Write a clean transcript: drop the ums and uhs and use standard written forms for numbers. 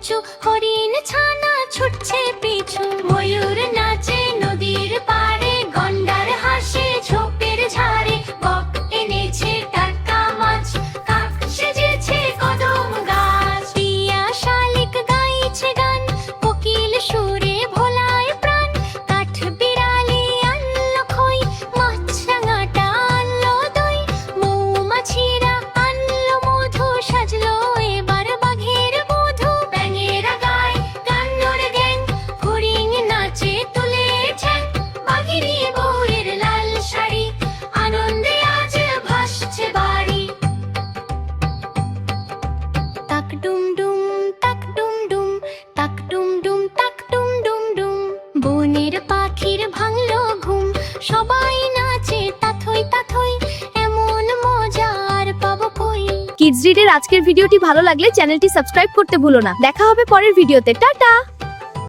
উঁচু, হরিণ ছানা ছুটছে পিছু। ময়ূর নাচে নদীর পাড়ে, গন্ডার হাসে ঝোপের ঝাড়ে। বক এনেছে টাটকা মাছ, কাক সেজেছে কদম গাছ। টিয়া শালিক গাইছে গান, কোকিল সুরে ভোলায় প্রাণ। কাঠ বিড়ালি আনলো খই, মাছরাঙাটা আনলো দই। মৌমাছিরা আনলো মধু, সাজলো এবার বাঘের বধূ। ব্যাঙেরা গায় গান্নর গ্যাং, হরিণ নাচে তুলেছে। বাঘিনী বউয়ের লাল শাড়ি, আনন্দে আজ ভাসছে বাড়ি। তাক ডুম ডুম, তাক ডুম ডুম, তাক ডুম ডুম, তাক ডুম ডুম ডুম। বনের পাখির ভাঙলো ঘুম, সবাই নাচে তাথই তাথই। এমন মজা আর পাবো কই। কিডস রিডের আজকের ভিডিওটি ভালো লাগলে চ্যানেলটি সাবস্ক্রাইব করতে ভুলো না। দেখা হবে পরের ভিডিওতে। টাটা।